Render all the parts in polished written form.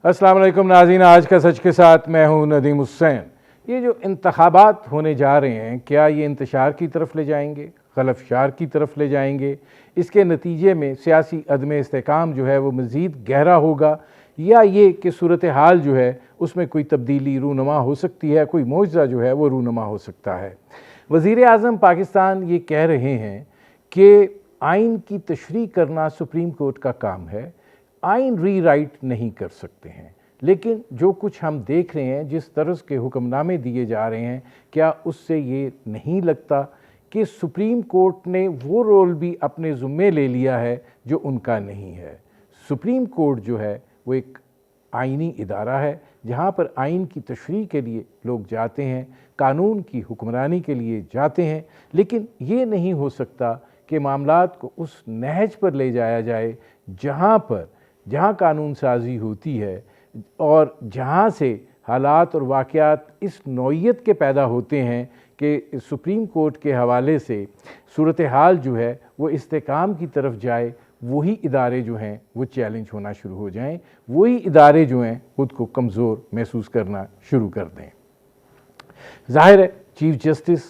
अस्सलाम वालेकुम नाज़रीन, आज का सच के साथ मैं हूँ नदीम हुसैन। ये जो इंतखाबात होने जा रहे हैं, क्या ये इंतशार की तरफ ले जाएंगे, गलफशार की तरफ ले जाएंगे? इसके नतीजे में सियासी अदम इस्तेकाम जो है वो मज़ीद गहरा होगा, या ये कि सूरत हाल जो है उसमें कोई तब्दीली रूनुमा हो सकती है, कोई मौजज़ा जो है वो रूनुमा हो सकता है। वज़ीर आज़म पाकिस्तान ये कह रहे हैं कि आइन की तशरीह करना सुप्रीम कोर्ट का काम है, आइन रीराइट नहीं कर सकते हैं। लेकिन जो कुछ हम देख रहे हैं, जिस तरह के हुक्मनामे दिए जा रहे हैं, क्या उससे ये नहीं लगता कि सुप्रीम कोर्ट ने वो रोल भी अपने ज़ुम्मे ले लिया है जो उनका नहीं है? सुप्रीम कोर्ट जो है वो एक आइनी इदारा है जहाँ पर आइन की तशरीह के लिए लोग जाते हैं, कानून की हुक्मरानी के लिए जाते हैं। लेकिन ये नहीं हो सकता कि मामलात को उस नहज पर ले जाया जाए जहाँ कानून साजी होती है और जहाँ से हालात और वाक़यात इस नौइयत के पैदा होते हैं कि सुप्रीम कोर्ट के हवाले से सूरत हाल जो है वो इस्तेकाम की तरफ जाए। वही इदारे जो हैं वो चैलेंज होना शुरू हो जाएं, वही इदारे जो हैं खुद को कमज़ोर महसूस करना शुरू कर दें। ज़ाहिर है चीफ जस्टिस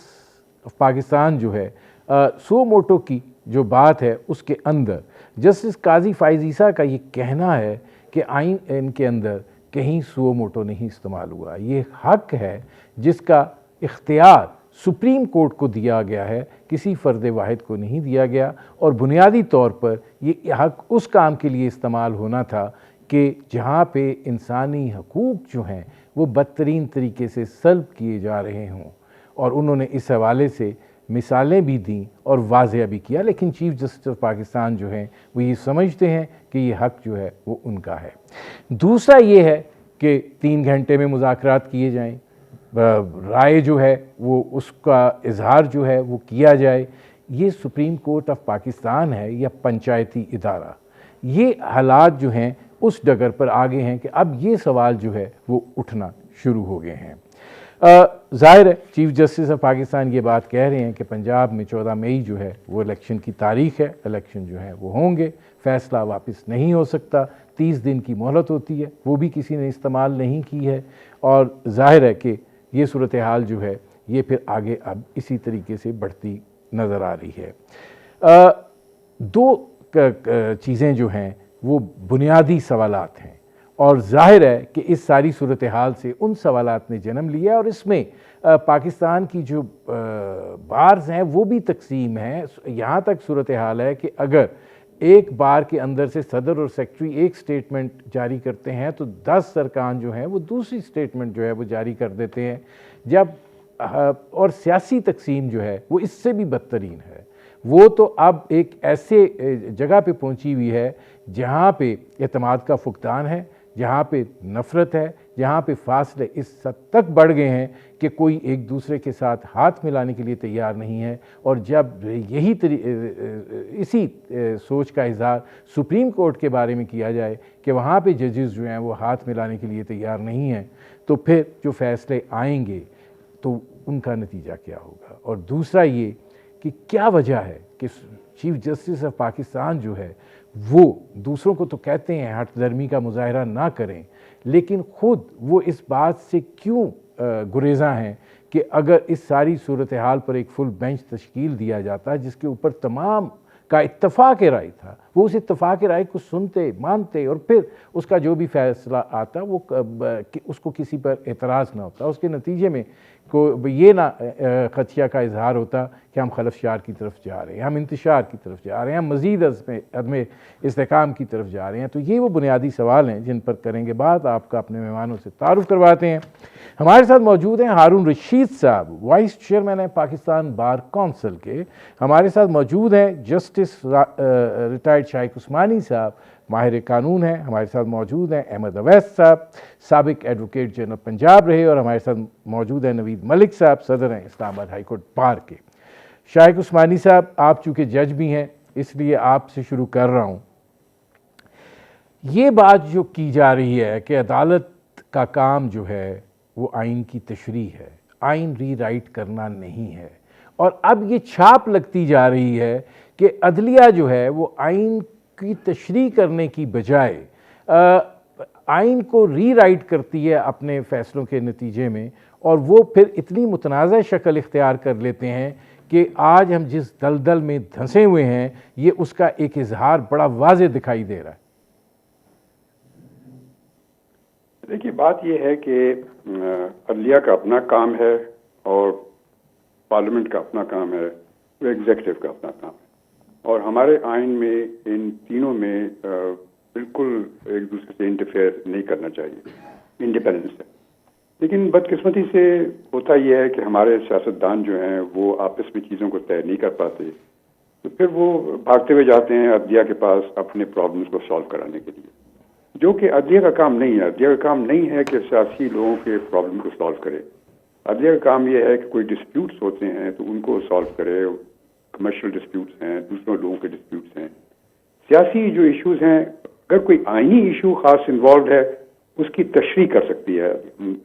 ऑफ पाकिस्तान जो है सो मोटो की जो बात है उसके अंदर जस्टिस काजी फ़ाइज़ ईसा का ये कहना है कि आइन इनके अंदर कहीं सो मोटो नहीं इस्तेमाल हुआ। ये हक है जिसका इख्तियार सुप्रीम कोर्ट को दिया गया है, किसी फ़र्द वाहिद को नहीं दिया गया। और बुनियादी तौर पर ये हक उस काम के लिए इस्तेमाल होना था कि जहाँ पे इंसानी हकूक़ जो हैं वो बदतरीन तरीके से सल्ब किए जा रहे हों। और उन्होंने इस हवाले से मिसालें भी दी और वाज़ह भी किया। लेकिन चीफ जस्टिस ऑफ पाकिस्तान जो हैं वो ये समझते हैं कि ये हक जो है वो उनका है। दूसरा ये है कि 3 घंटे में मुज़ाकरात किए जाएं, राय जो है वो उसका इजहार जो है वो किया जाए। ये सुप्रीम कोर्ट ऑफ पाकिस्तान है या पंचायती इदारा? ये हालात जो हैं उस डगर पर आ गए हैं कि अब ये सवाल जो है वो उठना शुरू हो गए हैं। ज़ाहिर है चीफ जस्टिस ऑफ पाकिस्तान ये बात कह रहे हैं कि पंजाब में 14 मई जो है वो इलेक्शन की तारीख है, इलेक्शन जो है वो होंगे, फ़ैसला वापस नहीं हो सकता, 30 दिन की मोहलत होती है, वो भी किसी ने इस्तेमाल नहीं की है। और ज़ाहिर है कि ये सूरत हाल जो है ये फिर आगे अब इसी तरीके से बढ़ती नज़र आ रही है। दो चीज़ें जो हैं वो बुनियादी सवालात हैं और ज़ाहिर है कि इस सारी सूरत हाल से उन सवालात ने जन्म लिया और इसमें पाकिस्तान की जो बार्स हैं वो भी तकसीम है। यहाँ तक सूरत हाल है कि अगर एक बार के अंदर से सदर और सेक्रेटरी एक स्टेटमेंट जारी करते हैं तो 10 अरकान जो हैं वो दूसरी स्टेटमेंट जो है वो जारी कर देते हैं। जब और सियासी तकसीम जो है वो इससे भी बदतरीन है। वो तो अब एक ऐसे जगह पे पहुंची हुई है जहाँ पे एतमाद का फुकदान है, जहाँ पे नफ़रत है, जहाँ पे फासले इस हद तक बढ़ गए हैं कि कोई एक दूसरे के साथ हाथ मिलाने के लिए तैयार नहीं है। और जब इसी सोच का इज़हार सुप्रीम कोर्ट के बारे में किया जाए कि वहाँ पे जजेस जो हैं वो हाथ मिलाने के लिए तैयार नहीं हैं, तो फिर जो फ़ैसले आएंगे तो उनका नतीजा क्या होगा? और दूसरा ये कि क्या वजह है कि चीफ जस्टिस ऑफ पाकिस्तान जो है वो दूसरों को तो कहते हैं हट धर्मी का मुजाहरा ना करें, लेकिन ख़ुद वो इस बात से क्यों गुरेज़ा हैं कि अगर इस सारी सूरत हाल पर एक फुल बेंच तश्कील दिया जाता जिसके ऊपर तमाम का इत्तफ़ाक़ राय था, वो उस इत्तफ़ाक़ राय को सुनते, मानते और फिर उसका जो भी फ़ैसला आता वो उसको किसी पर एतराज़ ना होता, उसके नतीजे में को ये ना ख़दशा का इजहार होता कि हम खलफशार की तरफ जा रहे हैं, हम इंतशार की तरफ जा रहे हैं, हम मज़ीद अदम इस्तेकाम की तरफ जा रहे हैं। तो ये वो बुनियादी सवाल हैं जिन पर करेंगे बात। आपका अपने मेहमानों से तारुफ़ करवाते हैं। हमारे साथ मौजूद हैं हारून रशीद साहब, वाइस चेयरमैन है पाकिस्तान बार कौंसिल के। हमारे साथ मौजूद हैं जस्टिस रिटायर्ड शाइख उस्मानी साहब, माहिर कानून हैं। हमारे साथ मौजूद हैं अहमद अवैस साहब, साबिक एडवोकेट जनरल पंजाब रहे। और हमारे साथ मौजूद हैं नवीद मलिक साहब, सदर हैं इस्लामाबाद हाई कोर्ट बार के। शाइख उस्मानी साहब, आप चूँकि जज भी हैं इसलिए आपसे शुरू कर रहा हूँ। ये बात जो की जा रही है कि अदालत का काम जो है वो आइन की तशरीह है, आइन रीराइट करना नहीं है। और अब ये छाप लगती जा रही है कि अदलिया जो है वो आइन की तशरीह करने की बजाय आइन को रीराइट करती है अपने फ़ैसलों के नतीजे में, और वो फिर इतनी मुतनाज़ शक्ल इख्तियार कर लेते हैं कि आज हम जिस दलदल में धंसे हुए हैं ये उसका एक इजहार बड़ा वाज़े दिखाई दे रहा है। देखिए, बात यह है कि अदलिया का अपना काम है और पार्लियामेंट का अपना काम है, एग्जीक्यूटिव का अपना काम है, और हमारे आइन में इन तीनों में बिल्कुल एक दूसरे से इंटरफेयर नहीं करना चाहिए, इंडिपेंडेंस है। लेकिन बदकिस्मती से होता यह है कि हमारे सियासतदान जो हैं वो आपस में चीज़ों को तय नहीं कर पाते, तो फिर वो भागते हुए जाते हैं अदलिया के पास अपने प्रॉब्लम्स को सॉल्व कराने के लिए, जो कि अदलिया का काम नहीं है। अदलिया का काम नहीं है कि सियासी लोगों के प्रॉब्लम को सॉल्व करे। अदलिया का काम यह है कि कोई डिस्प्यूट्स होते हैं तो उनको सॉल्व करे। कमर्शियल डिस्प्यूट्स हैं, दूसरों लोगों के डिस्प्यूट्स हैं, सियासी जो इश्यूज हैं, अगर कोई आईनी इशू खास इन्वॉल्व है उसकी तशरीह कर सकती है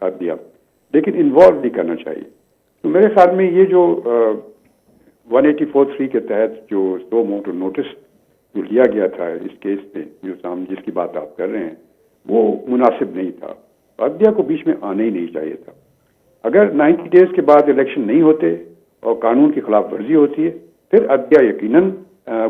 अदलिया, लेकिन इन्वॉल्व नहीं करना चाहिए। तो मेरे ख्याल में ये जो 184(3) के तहत जो 2 मोटर नोटिस जो लिया गया था इस केस में, जो सामने जिसकी बात आप कर रहे हैं, वो मुनासिब नहीं था। अदलिया को बीच में आना ही नहीं चाहिए था। अगर 90 डेज के बाद इलेक्शन नहीं होते और कानून की खिलाफ वर्जी होती है, फिर अदलिया यकीनन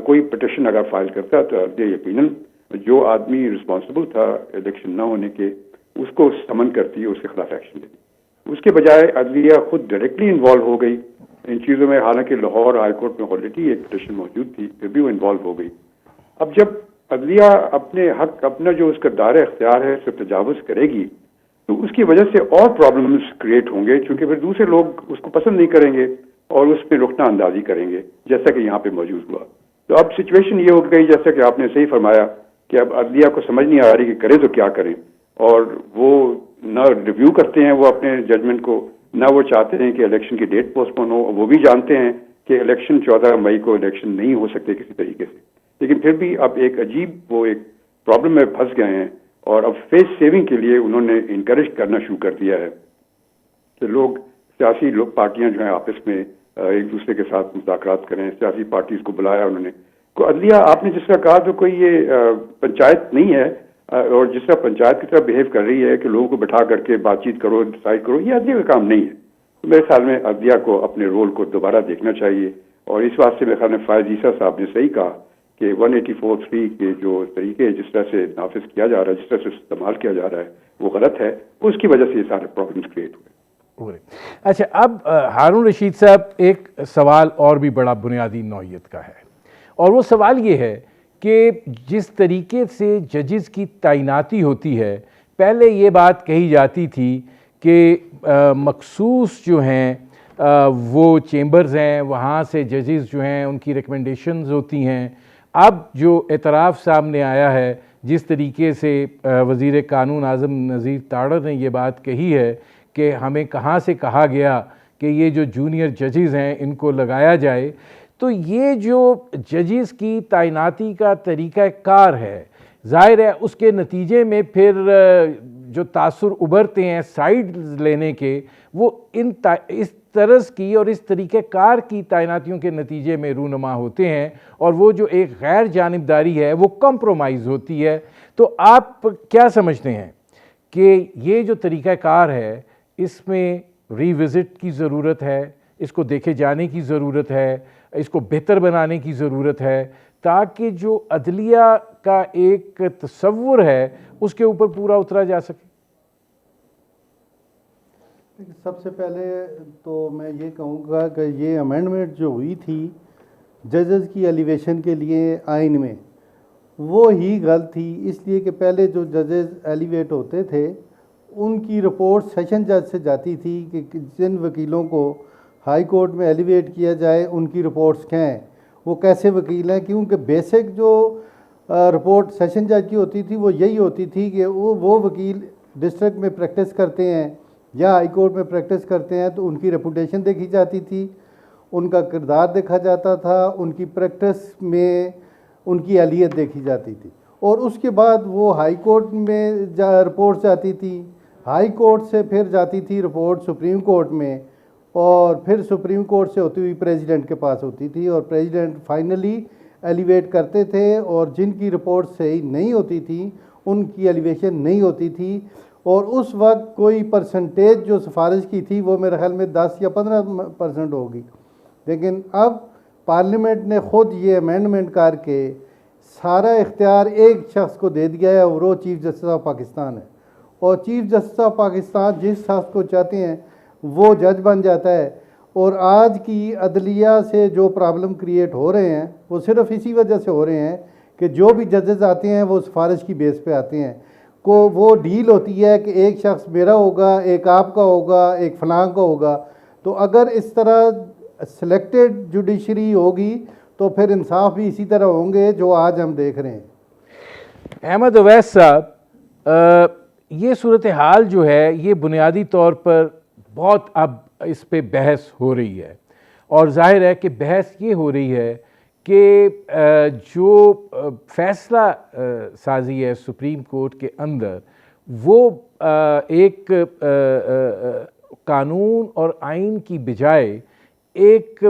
कोई पिटिशन अगर फाइल करता तो अदलिया यकीनन जो आदमी रिस्पॉन्सिबल था इलेक्शन न होने के उसको समन करती है, उसके खिलाफ एक्शन लेती। उसके बजाय अदलिया खुद डायरेक्टली इन्वॉल्व हो गई इन चीज़ों में। हालांकि लाहौर हाई कोर्ट में ऑलरेडी एक पिटिशन मौजूद थी, फिर भी वो इन्वॉल्व हो गई। अब जब अदलिया अपने हक, अपना जो उसका दायरा इख्तियार है, उसे तजावुज़ करेगी तो उसकी वजह से और प्रॉब्लम्स क्रिएट होंगे, क्योंकि फिर दूसरे लोग उसको पसंद नहीं करेंगे और उस पर रुकना अंदाजी करेंगे, जैसा कि यहाँ पे मौजूद हुआ। तो अब सिचुएशन ये हो गई, जैसा कि आपने सही फरमाया, कि अब अदलिया को समझ नहीं आ रही कि करे तो क्या करें, और वो न रिव्यू करते हैं वो अपने जजमेंट को, न वो चाहते हैं कि इलेक्शन की डेट पोस्टपोन हो। वो भी जानते हैं कि इलेक्शन 14 मई को इलेक्शन नहीं हो सकते किसी तरीके से, लेकिन फिर भी अब एक अजीब वो एक प्रॉब्लम में फंस गए हैं, और अब फेस सेविंग के लिए उन्होंने इनकरेज करना शुरू कर दिया है कि लोग, सियासी लोग, पार्टियां जो हैं आपस में एक दूसरे के साथ मुज़ाकरात करें। सियासी पार्टीज को बुलाया उन्होंने। को अदलिया, आपने जिस तरह कहा, तो कोई ये पंचायत नहीं है, और जिस तरह पंचायत की तरह बिहेव कर रही है कि लोगों को बैठा करके बातचीत करो, डिसाइड करो, ये अदलिया का काम नहीं है। तो मेरे ख्याल में अदलिया को अपने रोल को दोबारा देखना चाहिए, और इस वास्ते मेरे ख्याल में फायद ईसा साहब ने सही कहा कि 184(3) के जो तरीके जिस तरह से नाफिज किया जा रहा है, जिस तरह से इस्तेमाल किया जा रहा है, वो गलत है। उसकी वजह से ये सारे प्रॉब्लम्स क्रिएट हुए। अच्छा, अब हारून रशीद साहब, एक सवाल और भी बड़ा बुनियादी नौइयत का है, और वो सवाल ये है कि जिस तरीके से जजेस की तैनाती होती है, पहले ये बात कही जाती थी कि मखसूस जो हैं वो चेंबर्स हैं, वहाँ से जजेस जो हैं उनकी रिकमेंडेशंस होती हैं। अब जो एतराफ़ सामने आया है, जिस तरीके से वज़ीर कानून आज़म नज़ीर ताड़र ने ये बात कही है कि हमें कहाँ से कहा गया कि ये जो जूनियर जजेस हैं इनको लगाया जाए, तो ये जो जजेस की तैनाती का तरीक़ाकार है, ज़ाहिर है उसके नतीजे में फिर जो तासुर उभरते हैं साइड लेने के, वो इस तरस की और इस तरीक़ेकार की तैनातियों के नतीजे में रूनुमा होते हैं, और वो जो एक गैर जानिबदारी है वो कॉम्प्रोमाइज़ होती है। तो आप क्या समझते हैं कि ये जो तरीक़ाकार है, इसमें रीविज़िट की ज़रूरत है, इसको देखे जाने की ज़रूरत है, इसको बेहतर बनाने की ज़रूरत है, ताकि जो अदलिया का एक तसव्वुर है उसके ऊपर पूरा उतरा जा सके? सबसे पहले तो मैं ये कहूँगा कि ये अमेंडमेंट जो हुई थी जजेस की एलिवेशन के लिए आइन में, वो ही गलत थी। इसलिए कि पहले जो जजेस एलिवेट होते थे उनकी रिपोर्ट सेशन जज से जाती थी कि जिन वकीलों को हाई कोर्ट में एलिवेट किया जाए उनकी रिपोर्ट्स क्या हैं, वो कैसे वकील हैं। क्योंकि बेसिक जो रिपोर्ट सेशन जज की होती थी वो यही होती थी कि वो वकील डिस्ट्रिक्ट में प्रैक्टिस करते हैं या हाई कोर्ट में प्रैक्टिस करते हैं, तो उनकी रेपुटेशन देखी जाती थी, उनका किरदार देखा जाता था, उनकी प्रैक्टिस में उनकी अहलियत देखी जाती थी, और उसके बाद वो हाई कोर्ट में रिपोर्ट जाती थी, हाई कोर्ट से फिर जाती थी रिपोर्ट सुप्रीम कोर्ट में, और फिर सुप्रीम कोर्ट से होती हुई प्रेसिडेंट के पास होती थी, और प्रेसिडेंट फाइनली एलिवेट करते थे, और जिनकी रिपोर्ट सही नहीं होती थी उनकी एलिवेशन नहीं होती थी, और उस वक्त कोई परसेंटेज जो सिफारिश की थी वो मेरे ख्याल में 10 या 15% होगी। लेकिन अब पार्लियामेंट ने ख़ुद ये अमेंडमेंट करके सारा इख्तियार एक शख्स को दे दिया है, और वो चीफ़ जस्टिस ऑफ पाकिस्तान है। और चीफ़ जस्टिस ऑफ पाकिस्तान जिस शख्स को चाहते हैं वो जज बन जाता है। और आज की अदलिया से जो प्रॉब्लम क्रिएट हो रहे हैं वो सिर्फ इसी वजह से हो रहे हैं कि जो भी जजेस आते हैं वो सिफारिश की बेस पे आते हैं, को वो डील होती है कि एक शख्स मेरा होगा, एक आपका होगा, एक फलां का होगा। तो अगर इस तरह सिलेक्टेड जुडिशरी होगी तो फिर इंसाफ भी इसी तरह होंगे जो आज हम देख रहे हैं। अहमद अवैस साहब, ये सूरत हाल जो है ये बुनियादी तौर पर बहुत अब इस पे बहस हो रही है, और जाहिर है कि बहस ये हो रही है कि जो फैसला साजी है सुप्रीम कोर्ट के अंदर वो एक कानून और आइन की बजाय एक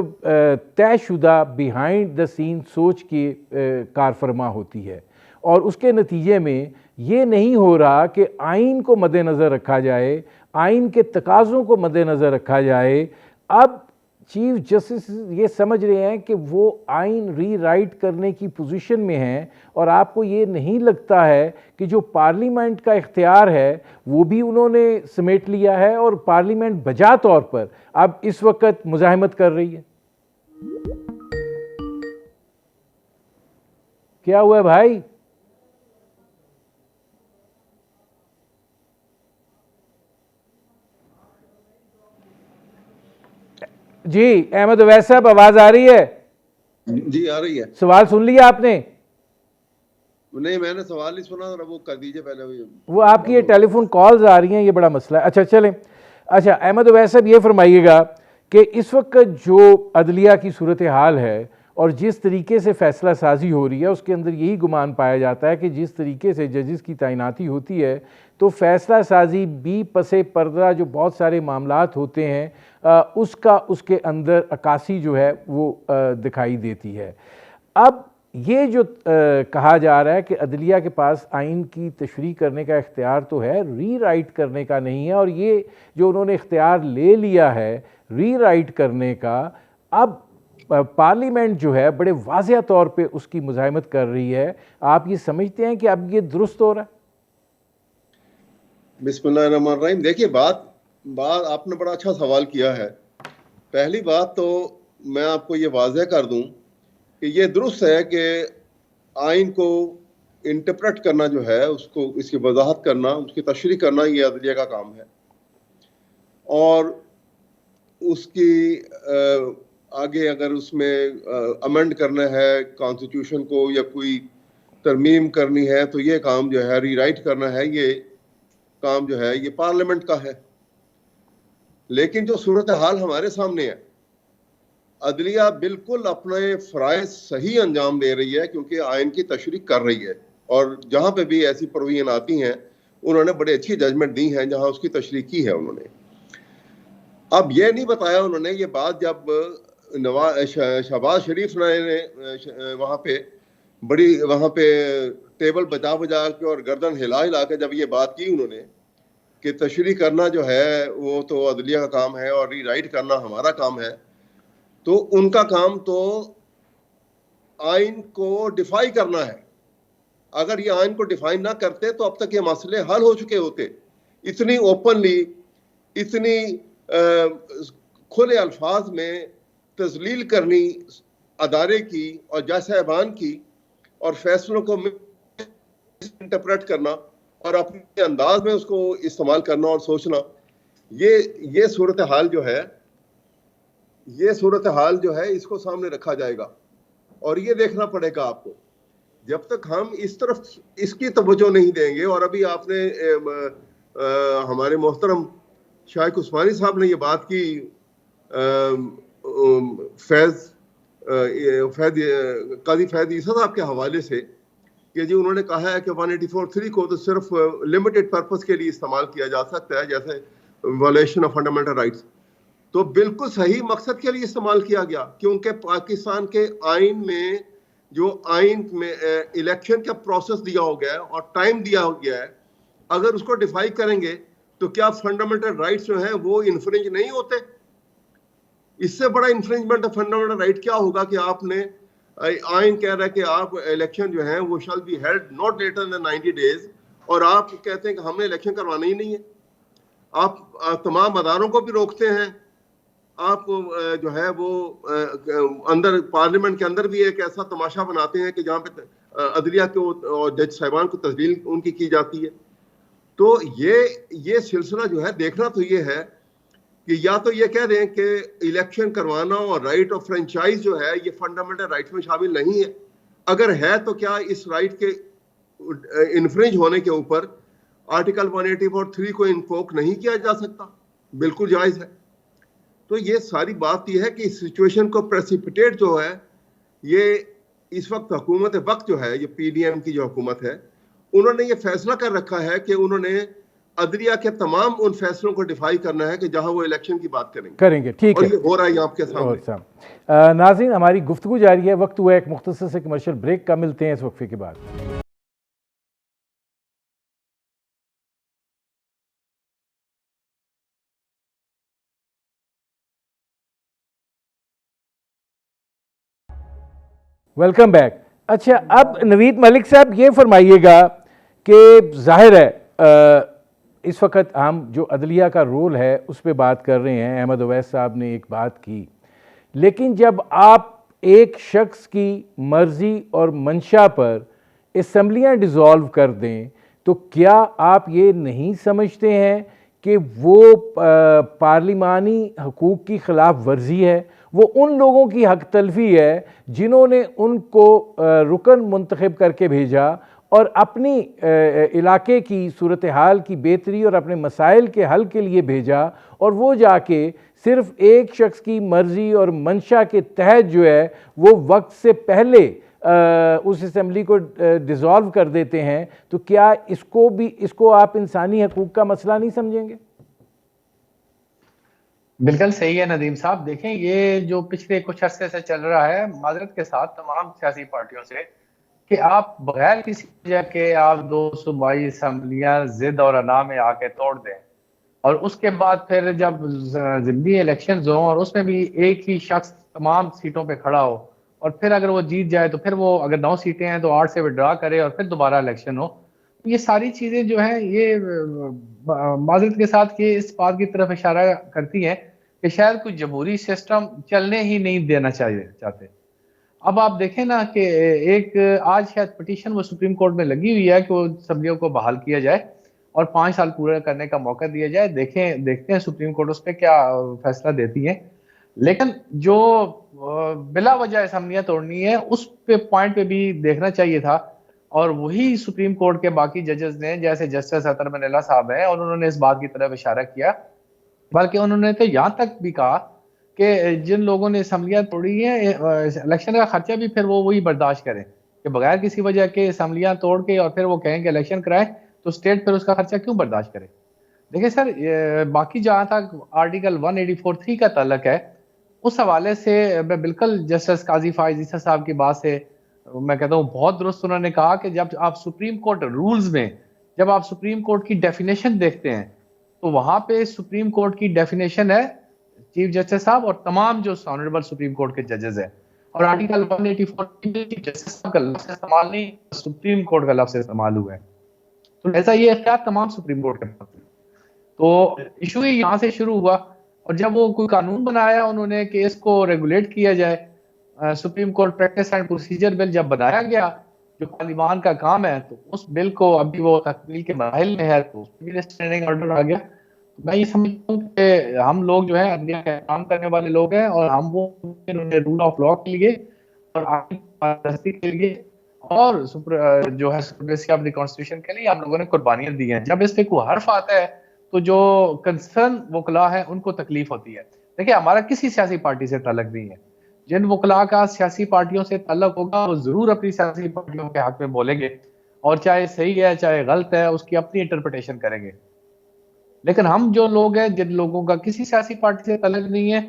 तयशुदा बिहाइंड द सीन सोच की कारफरमा होती है, और उसके नतीजे में ये नहीं हो रहा कि आइन को मद्देनज़र रखा जाए, आइन के तकाज़ों को मद्देनज़र रखा जाए। अब चीफ जस्टिस ये समझ रहे हैं कि वो आइन रीराइट करने की पोजीशन में हैं, और आपको ये नहीं लगता है कि जो पार्लियामेंट का इख्तियार है वो भी उन्होंने समेट लिया है, और पार्लियामेंट बजा तौर पर अब इस वक्त मुज़ाहमत कर रही है? क्या हुआ भाई? जी अहमद अवैस साहब, आवाज आ रही है? जी आ रही है। सवाल सुन लिया आपने? नहीं, मैंने सवाल नहीं सुना, वो कर दीजिए पहले। वो आपकी ये टेलीफोन कॉल्स आ रही हैं, ये बड़ा मसला है। अच्छा चलें। अच्छा अहमद अवैस साहब, ये फरमाइएगा कि इस वक्त जो अदलिया की सूरत हाल है और जिस तरीके से फ़ैसला साजी हो रही है, उसके अंदर यही गुमान पाया जाता है कि जिस तरीके से जजेस की तैनाती होती है तो फ़ैसला साजी भी पसे पर्दा जो बहुत सारे मामलात होते हैं उसका उसके अंदर अक्कासी जो है वो दिखाई देती है। अब ये जो कहा जा रहा है कि अदलिया के पास आइन की तशरीह करने का इख्तियार तो है, रीराइट करने का नहीं है, और ये जो उन्होंने इख्तियार ले लिया है रीराइट करने का, अब पार्लियामेंट जो है बड़े वाज़िया तौर पे उसकी मुज़ाहमत कर रही है। आप ये समझते हैं कि अब ये दुरुस्त हो रहा है? बिस्मिल्लाहिर्रहमानिर्रहीम। देखिए, बात आपने बड़ा अच्छा सवाल किया है। पहली बात तो मैं आपको ये वाज़ह कर दूं कि ये दुरुस्त है कि आइन को इंटरप्रेट करना जो है, उसको इसकी वजाहत करना, उसकी तशरीह करना, ये अदलिया का काम है, और उसकी आगे अगर उसमें अमेंड करना है कॉन्स्टिट्यूशन को या कोई तरमीम करनी है तो ये काम जो है, रीराइट करना है, ये काम जो है ये पार्लियामेंट का है। लेकिन जो सूरत हाल हमारे सामने है, अदलिया बिल्कुल अपने फ़राइज़ सही अंजाम दे रही है क्योंकि आइन की तशरीह कर रही है, और जहाँ पे भी ऐसी प्रोविजन आती हैं उन्होंने बड़ी अच्छी जजमेंट दी हैं जहाँ उसकी तशरीह की है उन्होंने। अब ये नहीं बताया उन्होंने, ये बात जब शहबाज शरीफ ने वहाँ पे टेबल बजा बजा के और गर्दन हिला हिला के जब ये बात की उन्होंने कि तशरीह करना जो है वो तो अदलिया का काम है और रीराइट करना हमारा काम है, तो उनका काम तो आइन को डिफाई करना है। अगर ये आइन को डिफाइन ना करते तो अब तक ये मसले हल हो चुके होते। इतनी ओपनली, इतनी खुले अल्फाज में तजलील करनी अदारे की और जज साहबान की, और फैसलों को इंटरप्रेट करना और अपने अंदाज में उसको इस्तेमाल करना और सोचना, ये सूरत हाल जो है, इसको सामने रखा जाएगा। और ये देखना पड़ेगा आपको, जब तक हम इस तरफ इसकी तवज्जो नहीं देंगे। और अभी आपने हमारे मोहतरम शाइख उस्मानी साहब ने ये बात की काजी फैज ईसा साहब के हवाले से कि जी उन्होंने कहा है कि 184(3) को तो सिर्फ लिमिटेड पर्पस के लिए इस्तेमाल किया जा सकता है, जैसे वायलेशन ऑफ फंडामेंटल राइट्स। तो बिल्कुल सही मकसद के लिए इस्तेमाल किया गया, क्योंकि पाकिस्तान के आइन में जो आइन में इलेक्शन का प्रोसेस दिया हो गया है और टाइम दिया हो गया है, अगर उसको डिफाई करेंगे तो क्या फंडामेंटल राइट्स जो हैं वो इन्फ्रिंज नहीं होते? इससे बड़ा इन्फ्रिंजमेंट ऑफ फंडामेंटल राइट क्या होगा कि आपने आइन कह रहा है कि आप इलेक्शन जो है वो shall be held not later than 90 days, और आप कहते हैं कि हमने इलेक्शन करवाना ही नहीं है। आप तमाम अदारों को भी रोकते हैं। आप जो है वो अंदर पार्लियामेंट के अंदर भी एक ऐसा तमाशा बनाते हैं कि जहाँ पे अदलिया को और जज साहिबान को तस्लील उनकी की जाती है। तो ये सिलसिला जो है देखना तो ये है कि या तो ये कह दें कि इलेक्शन करवाना और राइट ऑफ फ्रेंचाइज जो है ये फंडामेंटल राइट्स में शामिल नहीं है। अगर है तो क्या इस राइट के इन्फ्रिंज होने के ऊपर आर्टिकल 184(3) को इन्फोक नहीं किया जा सकता? बिल्कुल जायज है। तो ये सारी बात यह है कि इस सिचुएशन को प्रेसिपिटेट जो है ये इस वक्त हुकूमत वक्त जो है, ये पीडीएम की जो हुकूमत है, उन्होंने ये फैसला कर रखा है कि उन्होंने अदलिया के तमाम उन फैसलों को डिफाई करना है कि जहां वो इलेक्शन की बात करेंगे। ठीक है, है, और ये हो रहा है आपके सामने। नाज़रीन, हमारी गुफ्तगू जारी है। वक्त हुआ एक मुख्तसर से कमर्शियल ब्रेक का, मिलते हैं इस वक्फे के बाद। Welcome back. अच्छा, अब नवीद मलिक साहब ये फरमाइएगा कि जाहिर है इस वक्त हम जो अदलिया का रोल है उस पर बात कर रहे हैं। अहमद अवैस साहब ने एक बात की, लेकिन जब आप एक शख्स की मर्ज़ी और मंशा पर असम्बलियाँ डिज़ोल्व कर दें तो क्या आप ये नहीं समझते हैं कि वो पार्लिमानी हकूक़ की ख़िलाफ़ वर्जी है? वो उन लोगों की हक तलफी है जिन्होंने उनको रुकन मुंतखब करके भेजा और अपनी इलाके की सूरत हाल की बेहतरी और अपने मसाइल के हल के लिए भेजा, और वो जाके सिर्फ़ एक शख्स की मर्ज़ी और मंशा के तहत जो है वो वक्त से पहले उस असम्बली को डिज़ोल्व कर देते हैं। तो क्या इसको आप इंसानी हकूक़ का मसला नहीं समझेंगे? बिल्कुल सही है नदीम साहब। देखें, ये जो पिछले कुछ अरसे से चल रहा है, माजरत के साथ तमाम सियासी पार्टियों से, कि आप बगैर किसी वजह के आप 2 सूबाई असम्बलियाँ जिद और अना में आके तोड़ दें, और उसके बाद फिर जब ज़िमनी इलेक्शन हो और उसमें भी एक ही शख्स तमाम सीटों पे खड़ा हो, और फिर अगर वो जीत जाए तो फिर वो अगर 9 सीटें हैं तो 8 से विड्रा करे और फिर दोबारा इलेक्शन हो, ये सारी चीज़ें जो हैं ये माजरत के साथ ये इस बात की तरफ इशारा करती हैं कि शायद कोई जमहूरी सिस्टम चलने ही नहीं देना चाहते। अब आप देखें ना कि एक आज शायद पिटीशन वो सुप्रीम कोर्ट में लगी हुई है कि वो असम्बलियों को बहाल किया जाए और 5 साल पूरा करने का मौका दिया जाए। देखते हैं सुप्रीम कोर्ट उस पर क्या फैसला देती है। लेकिन जो बिला वजह असम्बलियाँ तोड़नी है उस पे पॉइंट पे भी देखना चाहिए था, और वही सुप्रीम कोर्ट के बाकी जजेस ने, जैसे जस्टिस अतर मनीला साहब हैं, और उन्होंने इस बात की तरफ इशारा किया। बल्कि उन्होंने तो यहाँ तक भी कहा कि जिन लोगों ने असम्बलियाँ तोड़ी हैं, इलेक्शन का खर्चा भी फिर वो वही बर्दाश्त करें, कि बगैर किसी वजह के असम्बलियाँ तोड़ के और फिर वो कहें कि इलेक्शन कराएं, तो स्टेट फिर उसका खर्चा क्यों बर्दाश्त करे? देखिए सर, बाकी जहाँ तक आर्टिकल 184(3) का ताल्लुक है, उस हवाले से मैं बिल्कुल जस्टिस काजी फायज ईसा साहब की बात से मैं कहता हूँ बहुत दुरुस्त उन्होंने कहा कि जब आप सुप्रीम कोर्ट रूल्स में, जब आप सुप्रीम कोर्ट की डेफिनेशन देखते हैं, तो वहां पे सुप्रीम कोर्ट की डेफिनेशन है चीफ जस्टिस साहब और तमाम जो ऑनरेबल सुप्रीम कोर्ट के जजेस हैं, और आर्टिकल 184 चीफ जस्टिस साहब का लफ्ज़ इस्तेमाल नहीं, सुप्रीम कोर्ट का लफ्ज़ इस्तेमाल हुआ है। तो ऐसा ये इख्तियार तमाम सुप्रीम कोर्ट के पास है। तो इशू ही यहाँ से शुरू हुआ, और जब वो कोई कानून बनाया उन्होंने कि इसको रेगुलेट किया जाए, supreme court practice and procedure bill जब बनाया गया जो पार्लिमान का काम है, तो उस बिल को अभी वो तकमील के मराहिल में है, तो उसमें भी स्टैंडिंग ऑर्डर आ गया। मैं ये समझता हूँ कि हम लोग जो है अदलिया का काम करने वाले लोग हैं, और हम वो रूल ऑफ लॉ के लिए और आईन पारदर्शी के लिए और जो है सुप्रीमेसी ऑफ द कॉन्स्टिट्यूशन के लिए हम लोगों ने कुर्बानियां दी हैं। जब इस पे कोई हर्फ आता है तो जो कंसर्न वकला है उनको तकलीफ होती है। देखिए, हमारा किसी सियासी पार्टी से ताल्लुक नहीं है। जिन वकला का सियासी पार्टियों से ताल्लुक होगा वो जरूर अपनी सियासी पार्टियों के हक में बोलेंगे, और चाहे सही है चाहे गलत है उसकी अपनी इंटरप्रिटेशन करेंगे। लेकिन हम जो लोग हैं, जिन लोगों का किसी सियासी पार्टी से ताल्लुक नहीं है,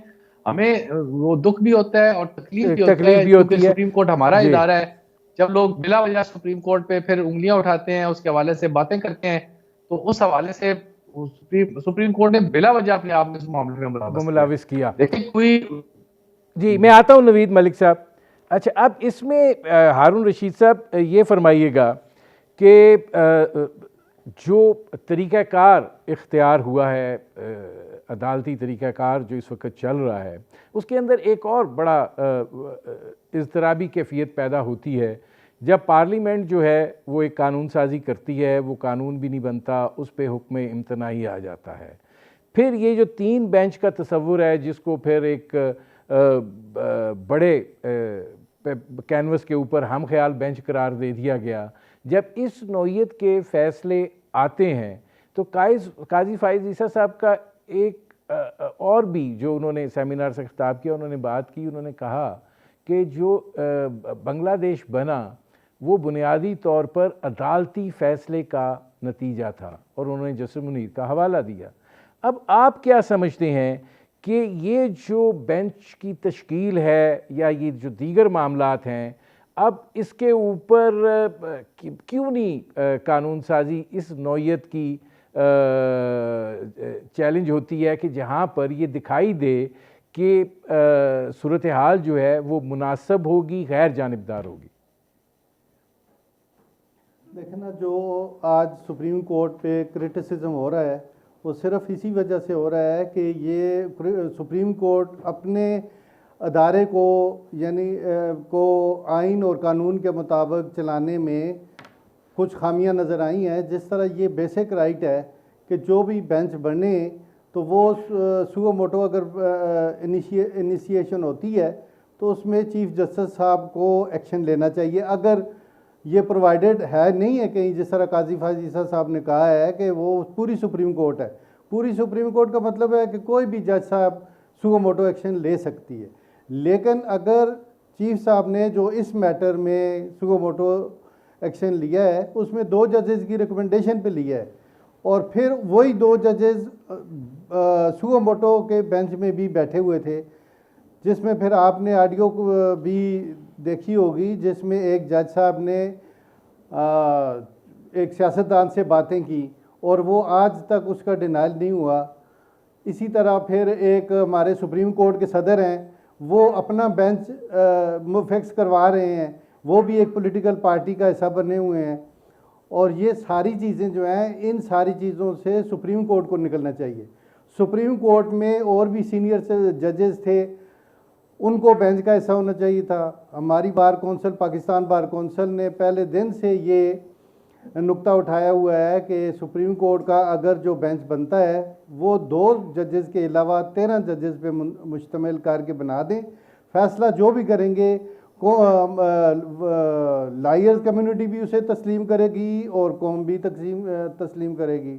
हमें वो दुख भी होता है और तकलीफ भी होता तकलीफ है, भी होती क्योंकि है। सुप्रीम कोर्ट हमारा जी। इदारा है। जब लोग बिला वजह सुप्रीम कोर्ट पे फिर उंगलियां उठाते हैं, उसके हवाले से बातें करते हैं, तो उस हवाले से सुप्रीम कोर्ट ने बिला वजह अपने आप में इस मामले में मुलव्वस किया। मुलविस किया। देखिए कोई जी, मैं आता हूँ नवीद मलिक साहब। अच्छा, अब इसमें हारून रशीद साहब ये फरमाइएगा कि जो तरीक़ाकार इख्तियार हुआ है, अदालती तरीक़ाकार जो इस वक्त चल रहा है, उसके अंदर एक और बड़ा इज़्तिराबी कैफियत पैदा होती है जब पार्लियामेंट जो है वो एक कानून साजी करती है, वो कानून भी नहीं बनता, उस पर हुक्म इम्तनाई आ जाता है। फिर ये जो 3 बेंच का तसव्वुर है, जिसको फिर एक बड़े कैनवस के ऊपर हम ख्याल बेंच करार दे दिया गया, जब इस नौइयत के फ़ैसले आते हैं तो काजी फ़ाइज़ ईसा साहब का एक और भी जो उन्होंने सेमिनार से खिताब किया, उन्होंने बात की, उन्होंने कहा कि जो बांग्लादेश बना वो बुनियादी तौर पर अदालती फ़ैसले का नतीजा था, और उन्होंने जस्टिस मुनीर का हवाला दिया। अब आप क्या समझते हैं कि ये जो बेंच की तश्कील है या ये जो दीगर मामलात हैं, अब इसके ऊपर क्यों नहीं कानून साजी इस नौइयत की चैलेंज होती है कि जहाँ पर ये दिखाई दे कि सूरत हाल जो है वो मुनासिब होगी, गैर जानिबदार होगी? देखना, जो आज सुप्रीम कोर्ट पे क्रिटिसिज्म हो रहा है वो सिर्फ इसी वजह से हो रहा है कि ये सुप्रीम कोर्ट अपने अदारे को यानी को आइन और कानून के मुताबिक चलाने में कुछ खामियां नज़र आई हैं। जिस तरह ये बेसिक राइट है कि जो भी बेंच बने तो वो सुओ मोटो अगर इनिशिएशन होती है तो उसमें चीफ जस्टिस साहब को एक्शन लेना चाहिए। अगर ये प्रोवाइडेड है नहीं है कहीं, जिस तरह काजी फ़ाइज़ ईसा साहब ने कहा है कि वो पूरी सुप्रीम कोर्ट है, पूरी सुप्रीम कोर्ट का मतलब है कि कोई भी जज साहब सुओ मोटो एक्शन ले सकती है। लेकिन अगर चीफ साहब ने जो इस मैटर में सुओ मोटो एक्शन लिया है उसमें 2 जजेस की रिकमेंडेशन पे लिया है, और फिर वही 2 जजेस सुओ मोटो के बेंच में भी बैठे हुए थे, जिसमें फिर आपने ऑडियो भी देखी होगी जिसमें एक जज साहब ने एक सियासतदान से बातें की और वो आज तक उसका डिनाइल नहीं हुआ। इसी तरह फिर एक हमारे सुप्रीम कोर्ट के सदर हैं, वो अपना बेंच फिक्स करवा रहे हैं, वो भी एक पॉलिटिकल पार्टी का हिस्सा बने हुए हैं। और ये सारी चीज़ें जो हैं, इन सारी चीज़ों से सुप्रीम कोर्ट को निकलना चाहिए। सुप्रीम कोर्ट में और भी सीनियर जजेस थे, उनको बेंच का हिस्सा होना चाहिए था। हमारी bar council, Pakistan bar council ने पहले दिन से ये नुक्ता उठाया हुआ है कि सुप्रीम कोर्ट का अगर जो बेंच बनता है वो 2 जजेस के अलावा 13 जजेस पे मुश्तमिल करके बना दें। फैसला जो भी करेंगे लायर्स कम्युनिटी भी उसे तस्लीम करेगी और कौम भी तस्लीम करेगी।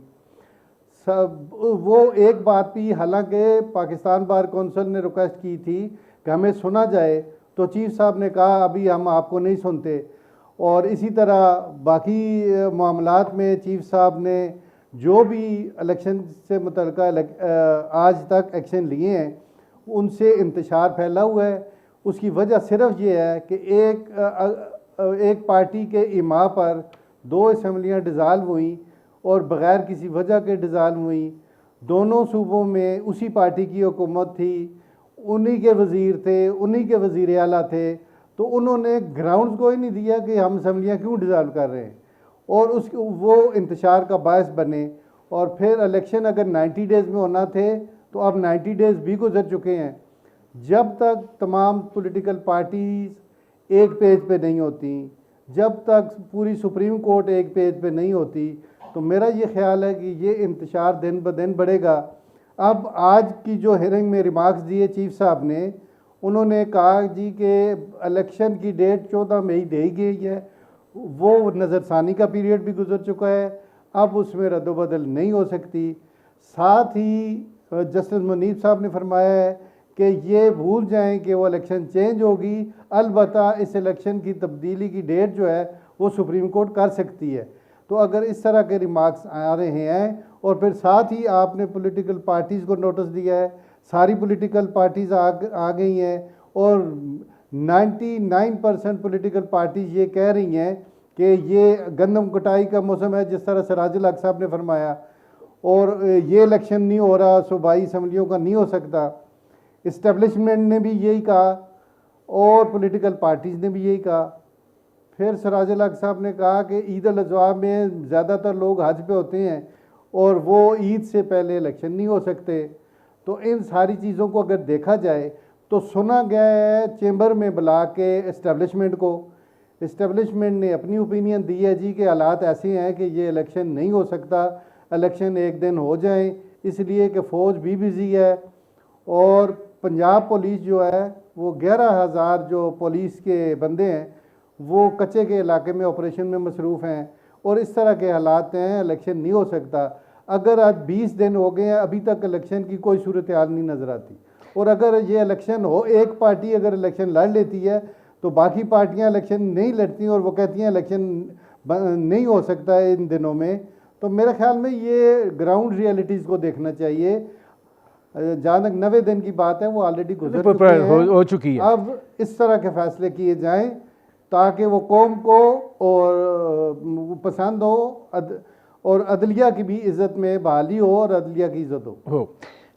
सब वो एक बात भी, हालांकि पाकिस्तान बार कौंसिल ने रिक्वेस्ट की थी कि हमें सुना जाए, तो चीफ साहब ने कहा अभी हम आपको नहीं सुनते। और इसी तरह बाकी मामलात में चीफ साहब ने जो भी इलेक्शन से मुतल्लिक़ आज तक एक्शन लिए हैं उनसे इंतशार फैला हुआ है। उसकी वजह सिर्फ ये है कि एक पार्टी के इमा पर 2 असम्बलियाँ डिज़ाल्व हुई और बग़ैर किसी वजह के डिज़ाल्व हुई। दोनों सूबों में उसी पार्टी की हुकूमत थी, उन्हीं के वज़ीर थे, उन्हीं के वज़ीर आला थे, तो उन्होंने ग्राउंड्स को ही नहीं दिया कि हम असम्बलियाँ क्यों डिज़ाल्व कर रहे हैं, और वो इंतशार का बायस बने। और फिर इलेक्शन अगर 90 डेज़ में होना थे तो अब 90 डेज़ भी गुजर चुके हैं। जब तक तमाम पॉलिटिकल पार्टीज़ एक पेज पे नहीं होती, जब तक पूरी सुप्रीम कोर्ट एक पेज पे नहीं होती, तो मेरा ये ख्याल है कि ये इंतशार दिन ब दिन बढ़ेगा। अब आज की जो हियरिंग में रिमार्क्स दिए चीफ साहब ने, उन्होंने कहा जी कि इलेक्शन की डेट 14 मई दी गई है, वो नज़रसानी का पीरियड भी गुजर चुका है, अब उसमें रद्दोबदल नहीं हो सकती। साथ ही जस्टिस मुनीर साहब ने फरमाया है कि ये भूल जाएं कि वो इलेक्शन चेंज होगी, अलबत्ता इस इलेक्शन की तब्दीली की डेट जो है वो सुप्रीम कोर्ट कर सकती है। तो अगर इस तरह के रिमार्क्स आ रहे हैं, और फिर साथ ही आपने पॉलिटिकल पार्टीज़ को नोटिस दिया है, सारी पॉलिटिकल पार्टीज़ आ गई हैं और 99% पॉलिटिकल पार्टीज ये कह रही हैं कि ये गंदम कटाई का मौसम है, जिस तरह सिराजुल हक साहब ने फरमाया, और ये इलेक्शन नहीं हो रहा, सूबाई असम्बलियों का नहीं हो सकता। इस्टेब्लिशमेंट ने भी यही कहा और पॉलिटिकल पार्टीज़ ने भी यही कहा। फिर सिराजुल हक साहब ने कहा कि ईद उल अज़हा में ज़्यादातर लोग हज पे होते हैं और वो ईद से पहले इलेक्शन नहीं हो सकते। तो इन सारी चीज़ों को अगर देखा जाए तो सुना गया है चेंबर में बुला के इस्टेब्लिशमेंट को। इस्टेब्लिशमेंट ने अपनी ओपिनियन दी है जी कि हालात ऐसे हैं कि ये इलेक्शन नहीं हो सकता, इलेक्शन एक दिन हो जाए, इसलिए कि फ़ौज भी बिज़ी है और पंजाब पुलिस जो है वो 11,000 जो पुलिस के बंदे हैं वो कच्चे के इलाके में ऑपरेशन में मसरूफ़ हैं और इस तरह के हालात हैं, इलेक्शन नहीं हो सकता। अगर आज 20 दिन हो गए हैं, अभी तक इलेक्शन की कोई सूरत हाल नहीं नज़र आती। और अगर ये इलेक्शन हो, एक पार्टी अगर इलेक्शन लड़ लेती है तो बाकी पार्टियां इलेक्शन नहीं लड़ती और वो कहती हैं इलेक्शन नहीं हो सकता है इन दिनों में। तो मेरे ख्याल में ये ग्राउंड रियलिटीज़ को देखना चाहिए। जहाँ तक 90 दिन की बात है वो ऑलरेडी हो चुकी है। अब इस तरह के फैसले किए जाएं ताकि वो कौम को और पसंद हो और अदलिया की भी इज़्ज़त में बहाली हो और अदलिया की इज़्ज़त हो।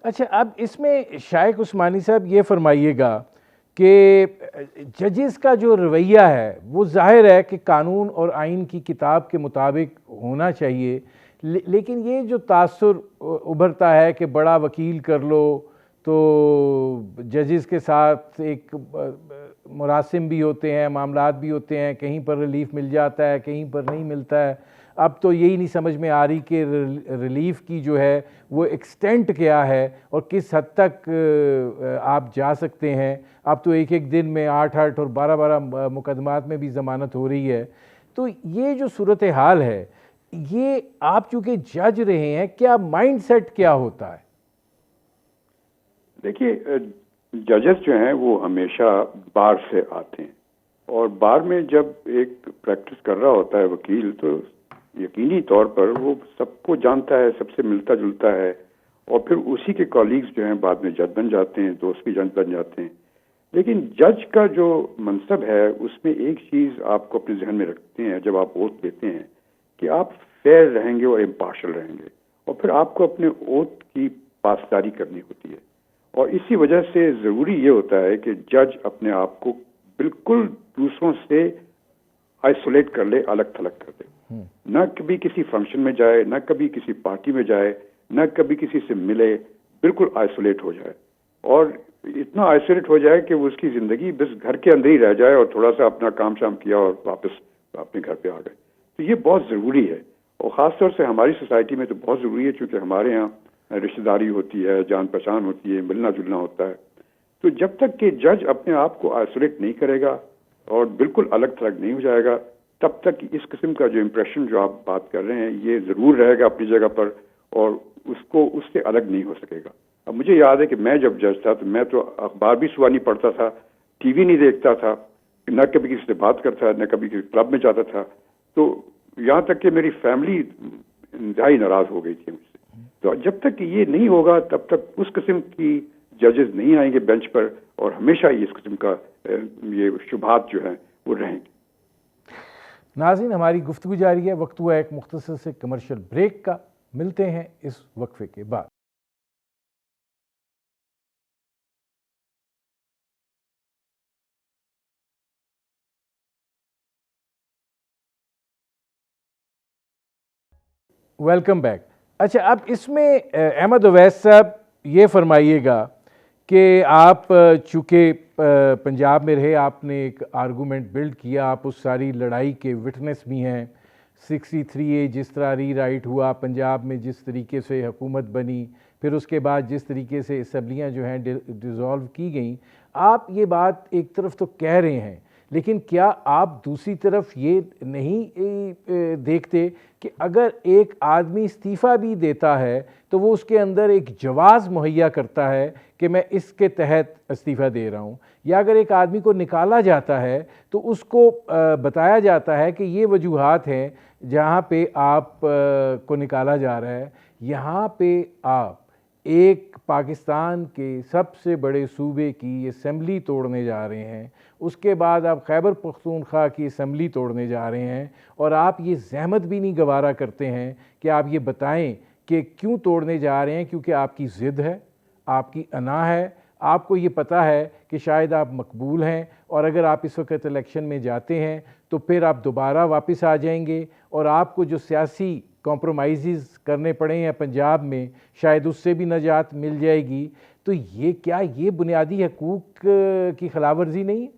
अच्छा, अब इसमें शाइख उस्मानी साहब ये फरमाइएगा कि जजेस का जो रवैया है वो जाहिर है कि कानून और आइन की किताब के मुताबिक होना चाहिए, लेकिन ये जो तासुर उभरता है कि बड़ा वकील कर लो तो जजेस के साथ एक मुरासिम भी होते हैं, मामलात भी होते हैं, कहीं पर रिलीफ मिल जाता है, कहीं पर नहीं मिलता है। अब तो यही नहीं समझ में आ रही कि रिलीफ की जो है वो एक्सटेंट क्या है और किस हद तक आप जा सकते हैं। अब तो एक एक दिन में 8-8 और 12-12 मुकदमात में भी ज़मानत हो रही है। तो ये जो सूरत हाल है, ये आप चूँकि जज रहे हैं, क्या माइंडसेट क्या होता है? देखिए, जजेस जो हैं वो हमेशा बार से आते हैं और बार में जब एक प्रैक्टिस कर रहा होता है वकील तो यकीनी तौर पर वो सबको जानता है, सबसे मिलता जुलता है और फिर उसी के कॉलीग्स जो हैं बाद में जज बन जाते हैं, दोस्त भी जज बन जाते हैं। लेकिन जज का जो मनसब है उसमें एक चीज़ आपको अपने जहन में रखते हैं जब आप ओथ लेते हैं कि आप फेयर रहेंगे और इम्पार्शल रहेंगे और फिर आपको अपने ओथ की पासदारी करनी होती है। और इसी वजह से ज़रूरी ये होता है कि जज अपने आप को बिल्कुल दूसरों से आइसोलेट कर ले, अलग थलग कर दे, न कभी किसी फंक्शन में जाए, न कभी किसी पार्टी में जाए, न कभी किसी से मिले, बिल्कुल आइसोलेट हो जाए और इतना आइसोलेट हो जाए कि वो उसकी ज़िंदगी बस घर के अंदर ही रह जाए और थोड़ा सा अपना काम शाम किया और वापस अपने घर पे आ गए। तो ये बहुत ज़रूरी है और ख़ास तौर से हमारी सोसाइटी में तो बहुत ज़रूरी है क्योंकि हमारे यहाँ रिश्तेदारी होती है, जान पहचान होती है, मिलना जुलना होता है। तो जब तक कि जज अपने आप को आइसोलेट नहीं करेगा और बिल्कुल अलग थलग नहीं हो जाएगा, तब तक इस किस्म का जो इम्प्रेशन जो आप बात कर रहे हैं ये ज़रूर रहेगा अपनी जगह पर और उसको उससे अलग नहीं हो सकेगा। अब मुझे याद है कि मैं जब जज था तो मैं तो अखबार भी सुबह नहीं पढ़ता था, टीवी नहीं देखता था, न कभी किसी से बात करता, न कभी किसी क्लब में जाता था। तो यहाँ तक कि मेरी फैमिली इंतहाई नाराज़ हो गई थी मुझसे। तो जब तक कि ये नहीं होगा तब तक उस किस्म की जजेस नहीं आएंगे बेंच पर और हमेशा ही इस किस्म का ये शुभात जो है वो रहेंगे। नाज़रीन, हमारी गुफ्तगू जारी है, वक्त हुआ एक मुख्तसर से कमर्शियल ब्रेक का। मिलते हैं इस वक्फे के बाद। Welcome back. अच्छा, अब इसमें अहमद अवैस साहब ये फरमाइएगा कि आप चूँकि पंजाब में रहे, आपने एक आर्गूमेंट बिल्ड किया, आप उस सारी लड़ाई के विटनेस भी हैं। 63A जिस तरह रीराइट हुआ, पंजाब में जिस तरीके से हुकूमत बनी, फिर उसके बाद जिस तरीके से असम्बलियाँ जो हैं डिज़ोल्व की गई, आप ये बात एक तरफ तो कह रहे हैं, लेकिन क्या आप दूसरी तरफ ये नहीं देखते कि अगर एक आदमी इस्तीफ़ा भी देता है तो वो उसके अंदर एक जवाज़ मुहैया करता है कि मैं इसके तहत इस्तीफ़ा दे रहा हूँ, या अगर एक आदमी को निकाला जाता है तो उसको बताया जाता है कि ये वजूहात हैं जहाँ पे आप को निकाला जा रहा है। यहाँ पे आप एक पाकिस्तान के सबसे बड़े सूबे की असम्बली तोड़ने जा रहे हैं, उसके बाद आप खैबर पख्तूनख्वा की असम्बली तोड़ने जा रहे हैं, और आप ये ज़हमत भी नहीं गवारा करते हैं कि आप ये बताएं कि क्यों तोड़ने जा रहे हैं। क्योंकि आपकी ज़िद है, आपकी अना है, आपको ये पता है कि शायद आप मकबूल हैं, और अगर आप इस वक्त इलेक्शन में जाते हैं तो फिर आप दोबारा वापस आ जाएंगे, और आपको जो सियासी कॉम्प्रोमाइज़ करने पड़े हैं पंजाब में, शायद उससे भी नजात मिल जाएगी। तो ये क्या, ये बुनियादी हकूक़ की खिलाफवर्जी नहीं है?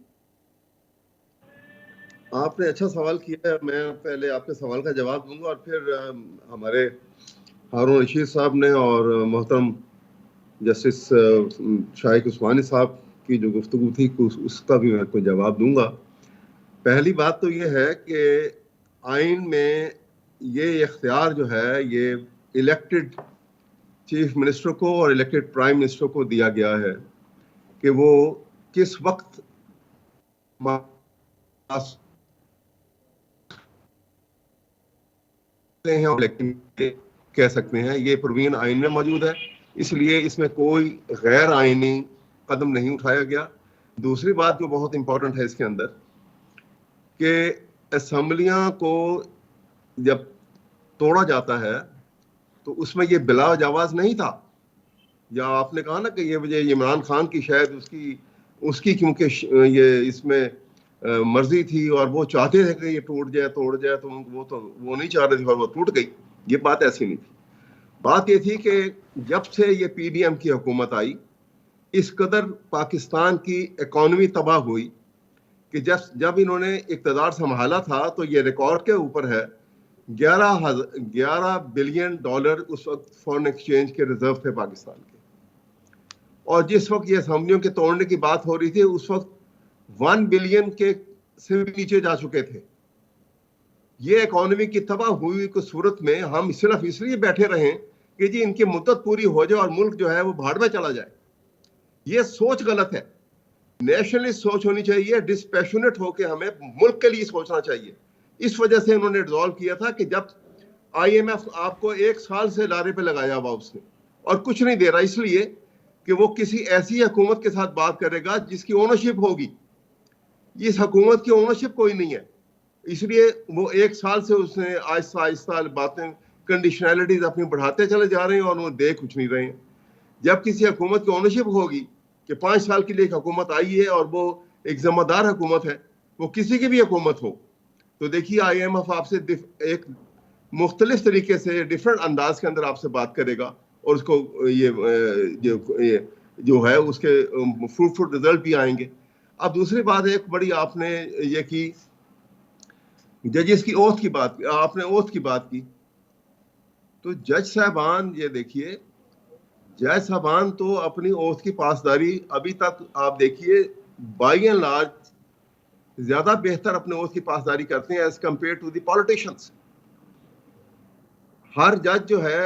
आपने अच्छा सवाल किया है। मैं पहले आपके सवाल का जवाब दूंगा और फिर हमारे हारून रशीद साहब ने और मोहतरम जस्टिस शाइक उस्मानी साहब की जो गुफ्तगू थी उसका भी मैं कोई जवाब दूंगा। पहली बात तो ये है कि आइन में ये इख्तियार जो है ये इलेक्टेड चीफ मिनिस्टर को और इलेक्टेड प्राइम मिनिस्टर को दिया गया है कि वो किस वक्त कह सकते हैं। ये प्रोविजन आइन में मौजूद है, इसलिए इसमें कोई गैर आइनी कदम नहीं उठाया गया। दूसरी बात जो बहुत इंपॉर्टेंट है इसके अंदर कि असम्बलियां को जब तोड़ा जाता है तो उसमें ये बिला जवाज नहीं था। या आपने कहा ना कि ये वजह इमरान खान की शायद उसकी क्योंकि ये इसमें मर्जी थी और वो चाहते थे कि ये तोड़ जाए तो वो नहीं चाह रहे थे और वो टूट गई। ये बात ऐसी नहीं थी। बात ये थी कि जब से ये पीडीएम की हुकूमत आई, इस कदर पाकिस्तान की इकॉनमी तबाह हुई कि जब इन्होंने इक़्तिदार संभाला था तो ये रिकॉर्ड के ऊपर है 11 बिलियन डॉलर उस वक्त फॉरेन एक्सचेंज के रिजर्व थे पाकिस्तान के। और जिस वक्त ये असम्बलियों के तोड़ने की बात हो रही थी उस वक्त 1 बिलियन के से भी नीचे जा चुके थे। ये इकॉनमी की तबाह हुई की सूरत में हम सिर्फ इसलिए बैठे रहें कि जी इनकी मुद्दत पूरी हो जाए और मुल्क जो है वो भाड़ में चला जाए। ये सोच गलत है। नेशनलिस्ट सोच होनी चाहिए, डिस्पैशनेट होकर हमें मुल्क के लिए सोचना चाहिए। इस वजह से उन्होंने रिजॉल्व किया था कि जब IMF आपको 1 साल से लारे पे लगाया हुआ उसने और कुछ नहीं दे रहा, इसलिए कि वो किसी ऐसी हुकूमत के साथ बात करेगा जिसकी ओनरशिप होगी। इस हुकूमत की ओनरशिप कोई नहीं है, इसलिए वो 1 साल से उसने आहिस्ता आहिस्ता बातें कंडीशनैलिटीज अपनी बढ़ाते चले जा रहे हैं और वो दे कुछ नहीं रहे हैं। जब किसी हुकूमत की ओनरशिप होगी कि 5 साल के लिए एक हुकूमत आई है और वो एक जिम्मेदार हुकूमत है, वो किसी की भी हुकूमत हो, तो देखिए IMF आपसे एक मुख्तलिफ तरीके से डिफरेंट अंदाज के अंदर आपसे बात करेगा और उसको ये जो है उसके फ्रूटफुल रिजल्ट भी आएंगे। अब दूसरी बात एक बड़ी आपने ये की जजेस की ओथ की बात, आपने ओथ की बात की, तो जज साहबान ये देखिए, जज साहबान तो अपनी ओथ की पासदारी अभी तक आप देखिए बाय एंड लार्ज ज्यादा बेहतर अपने ओथ की पासदारी करते हैं as compared to the politicians. हर जज जो है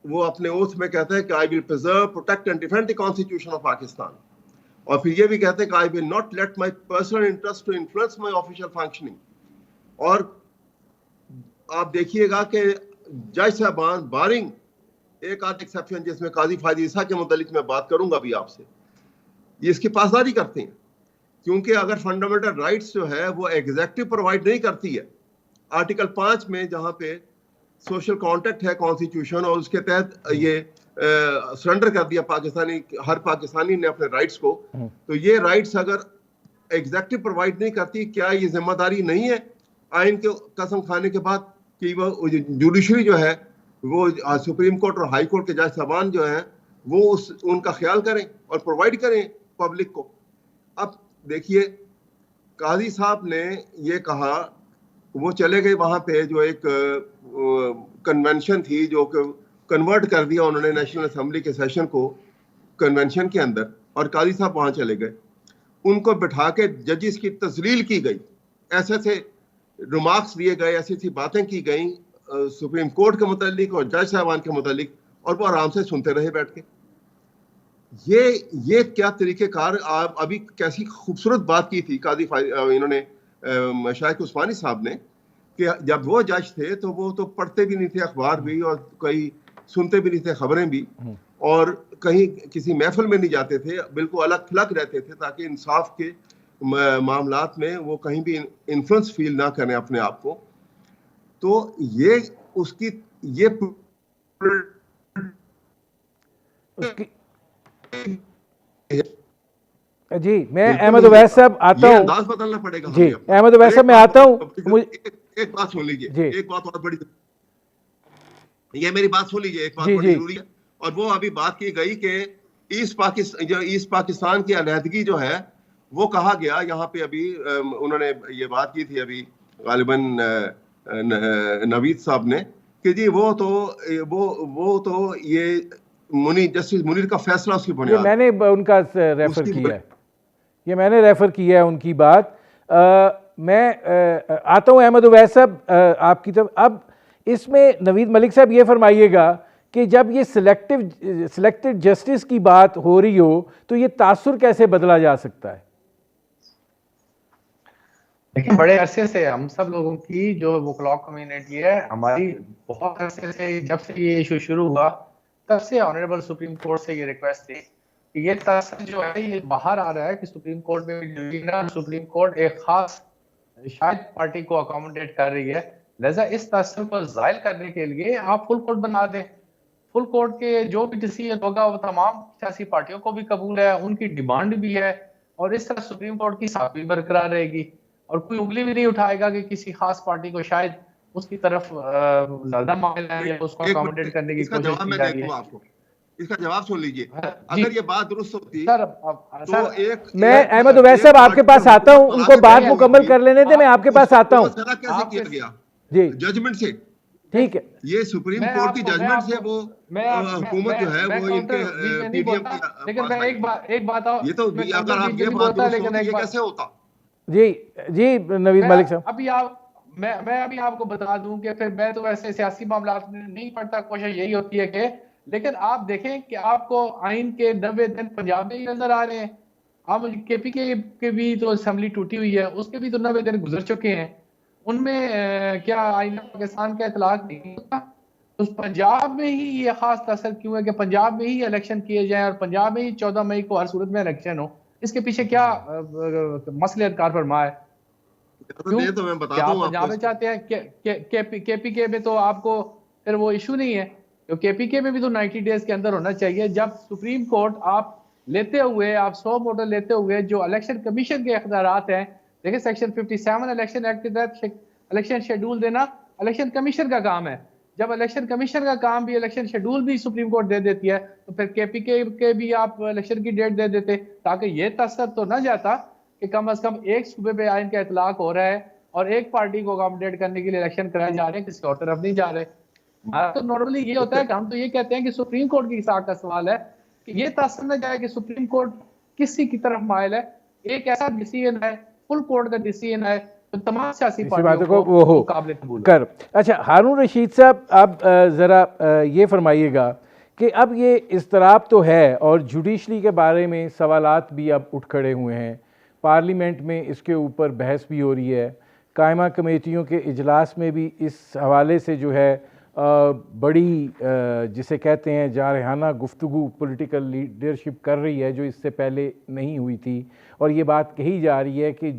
वो अपने ओथ में कहता है कि I will preserve, protect and defend the constitution of Pakistan, और फिर ये भी कहते हैं कि I will not let my personal interest to influence my official functioning. और आप देखिएगा कि जज साहबान बारिंग एक आध एक्सेप्शन जिसमें काजी फायद ईसा के मुतालिक मैं बात करूंगा अभी आपसे, ये इसकी पासदारी करते हैं। क्योंकि अगर फंडामेंटल राइट्स जो है वो एग्जीक्यूटिव प्रोवाइड नहीं करती है, आर्टिकल 5 में जहां पे सोशल कॉन्ट्रैक्ट है कॉन्स्टिट्यूशन और उसके तहत ये सरेंडर कर दिया हर पाकिस्तानी ने अपने राइट्स को, तो ये राइट्स अगर एग्जीक्यूटिव प्रोवाइड नहीं करती, क्या ये जिम्मेदारी नहीं है आइन के कसम खाने के बाद कि वो जुडिशरी जो है वो सुप्रीम कोर्ट और हाई कोर्ट के जज साहबान जो हैं वो उनका ख्याल करें और प्रोवाइड करें पब्लिक को। अब देखिए काजी साहब ने ये कहा, वो चले गए वहां पे जो एक कन्वेंशन थी जो कन्वर्ट कर दिया उन्होंने नेशनल असेंबली के सेशन को कन्वेंशन के अंदर, और काजी साहब वहां चले गए, उनको बिठा के जजिस की तस्लील की गई, ऐसे रिमार्क्स दिए गए, ऐसी बातें की गई सुप्रीम कोर्ट के मुतालिक और जज साहबान के मुतालिक, और वो आराम से सुनते रहे बैठ के। ये क्या तरीकेकार, आप अभी कैसी खूबसूरत बात की थी काजी इन्होंने शाइक उस्मानी साहब ने कि जब वो जज थे तो वो तो पढ़ते भी नहीं थे अखबार भी और कई सुनते भी नहीं थे खबरें भी, और कहीं किसी महफिल में नहीं जाते थे, बिल्कुल अलग थलग रहते थे ताकि इंसाफ के मामलात में वो कहीं भी इन्फ्लुएंस फील ना करें अपने आप को। तो ये उसकी ये उसकी जी, मैं अहमद उवैस साहब आता हूँ। अंदाज बदलना पड़ेगा जी, अहमद उवैस साहब मैं आता हूँ। एक बात सुन लीजिए, एक बात और बड़ी, ये मेरी बात सुन लीजिए, एक बात जी, बड़ी जी। जरूरी है। और वो अभी बात की गई कि ईस्ट पाकिस्तान की अलहदगी जो है वो कहा गया, यहाँ पे अभी उन्होंने ये बात की थी अभी गालिबन नवीद साहब ने कि जी वो तो ये जस्टिस मुनीर का फैसला उसकी ये बुनियाद, मैंने उनका रेफर उसकी किया है, ये मैंने रेफर किया है उनकी बात। मैं आता हूँ अहमद उवैस साहब आपकी तरफ। अब इसमें नवीद मलिक साहब ये फरमाइएगा कि जब ये सिलेक्टेड जस्टिस की बात हो रही हो तो ये तासुर कैसे बदला जा सकता है? लेकिन बड़े अरसे से हम सब लोगों की जो वकला कम्युनिटी है, हमारी बहुत अरसे से, जब से ये इशू शुरू हुआ तब से ऑनरेबल सुप्रीम कोर्ट से ये रिक्वेस्ट थी कि ये तासर जो है ये बाहर आ रहा है कि सुप्रीम कोर्ट में भी सुप्रीम कोर्ट एक खास शायद पार्टी को अकोमोडेट कर रही है, लिहाजा इस तासर को जायल करने के लिए आप फुल कोर्ट बना दें। फुल कोर्ट के जो भी डिसीजन होगा वो तमाम सियासी पार्टियों को भी कबूल है, उनकी डिमांड भी है, और इस तरह सुप्रीम कोर्ट की साख भी बरकरार रहेगी और कोई उंगली भी नहीं उठाएगा कि किसी खास पार्टी को शायद उसकी तरफ ज्यादा मामला है या उसको अकोमोडेट करने की कोशिश की जा रही है। आपको इसका जवाब सुन लीजिए। अगर ये बात दुरुस्त होती सर, तो एक मैं अहमद उवैस साहब आपके पास आता हूं, उनको बात मुकम्मल कर लेने दे, मैं आपके पास आता हूं। कैसे किया गया जी, जजमेंट से, ठीक है। ये सुप्रीम कोर्ट की जजमेंट से वो हुकूमत जो है वो इनके पीडीएम की, लेकिन मैं एक बात ये तो अगर आप ये बात दुरुस्त होती, ये कैसे होता? जी जी नवीद मलिक साहब, मैं अभी आपको बता दूं कि फिर मैं तो वैसे सियासी मामलात में नहीं पढ़ता, कोशिश यही होती है कि, लेकिन आप देखें कि आपको आइन के 90 दिन पंजाब में ही नजर आ रहे हैं। अब केपीके के भी तो असेंबली टूटी हुई है, उसके भी तो 90 दिन गुजर चुके हैं, उनमें क्या आइन पाकिस्तान का इतलाक नहीं होता? तो पंजाब में ही ये खास तसर क्यों है कि पंजाब में ही इलेक्शन किए जाएं और पंजाब में ही 14 मई को हर सूरत में इलेक्शन हो? इसके पीछे क्या मसले कार फरमा है? क्यों? तो मैं बता क्या दूं आप पंजाब में चाहते हैं? केपीके में तो आपको फिर वो इशू नहीं है, तो केपीके में भी तो 90 डेज के अंदर होना चाहिए। जब सुप्रीम कोर्ट आप लेते हुए, आप 100 वोटर लेते हुए जो इलेक्शन कमीशन के इख्तियारात हैं, देखिए सेक्शन 57 इलेक्शन एक्ट के तहत इलेक्शन शेड्यूल देना इलेक्शन कमीशन का काम है। जब इलेक्शन कमीशन का काम भी इलेक्शन शेड्यूल भी सुप्रीम कोर्ट दे देती है, तो फिर केपीके के भी आप इलेक्शन की डेट दे देते, ताकि ये तसर तो ना जाता कि कम अज कम एक सूबे पे आइन का इतलाक हो रहा है और एक पार्टी को अकोमोडेट करने के लिए इलेक्शन कराए जा रहे हैं, किसी और तरफ नहीं जा रहे। हमारा तो नॉर्मली ये होता है कि हम तो ये कहते हैं कि सुप्रीम कोर्ट की साख का सवाल है कि ये तासर न जाए कि सुप्रीम कोर्ट किसी की तरफ माइल है। एक ऐसा डिसीजन है, फुल कोर्ट का डिसीजन है, तो तमाम सियासी पार्टियों को वो हो काबिल कर। अच्छा हारून रशीद साहब, आप ज़रा ये फरमाइएगा कि अब ये इस्तराब तो है और जुडिशरी के बारे में सवालात भी अब उठ खड़े हुए हैं, पार्लियामेंट में इसके ऊपर बहस भी हो रही है, कायमा कमेटियों के इजलास में भी इस हवाले से जो है बड़ी जिसे कहते हैं जारहाना गुफ्तगू पॉलिटिकल लीडरशिप कर रही है, जो इससे पहले नहीं हुई थी। और ये बात कही जा रही है कि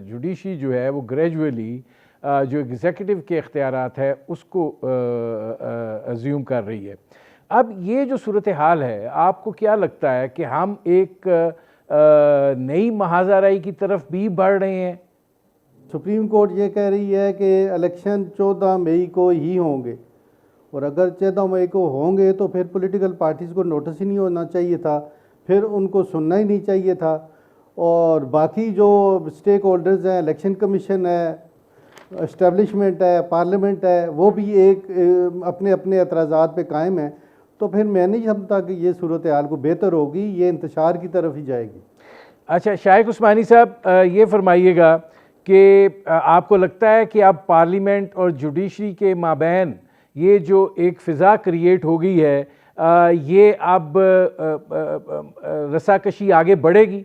जुडिशरी जो है वो ग्रेजुअली जो एग्जीक्यूटिव के इख्तियारात है उसको अज्यूम कर रही है। अब ये जो सूरत हाल है, आपको क्या लगता है कि हम एक नई महाजराई की तरफ भी बढ़ रहे हैं? सुप्रीम कोर्ट ये कह रही है कि इलेक्शन 14 मई को ही होंगे, और अगर 14 मई को होंगे तो फिर पॉलिटिकल पार्टीज़ को नोटिस ही नहीं होना चाहिए था, फिर उनको सुनना ही नहीं चाहिए था। और बाकी जो स्टेक होल्डर्स हैं, इलेक्शन कमीशन है, इस्टेब्लिशमेंट है, पार्लियामेंट है, वो भी एक अपने अपने एतराज़ात पे कायम हैं। तो फिर मैं नहीं समझता कि ये सूरत हाल को बेहतर होगी, ये इंतशार की तरफ ही जाएगी। अच्छा शाइख उस्मानी साहब, ये फरमाइएगा कि आपको लगता है कि अब पार्लियामेंट और जुडिशरी के माबैन ये जो एक फ़िज़ा क्रिएट हो गई है, ये अब रसाकशी आगे बढ़ेगी?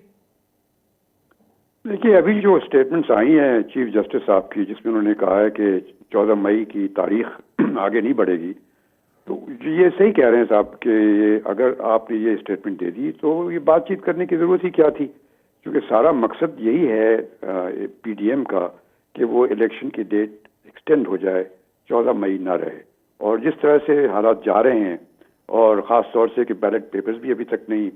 देखिए अभी जो स्टेटमेंट्स आई हैं चीफ जस्टिस साहब की, जिसमें उन्होंने कहा है कि 14 मई की तारीख आगे नहीं बढ़ेगी, तो जी, ये सही कह रहे हैं साहब कि ये अगर आपने ये स्टेटमेंट दे दी तो ये बातचीत करने की ज़रूरत ही क्या थी, क्योंकि सारा मकसद यही है पीडीएम का कि वो इलेक्शन की डेट एक्सटेंड हो जाए, 14 मई ना रहे। और जिस तरह से हालात जा रहे हैं और ख़ास तौर से कि बैलेट पेपर्स भी अभी तक नहीं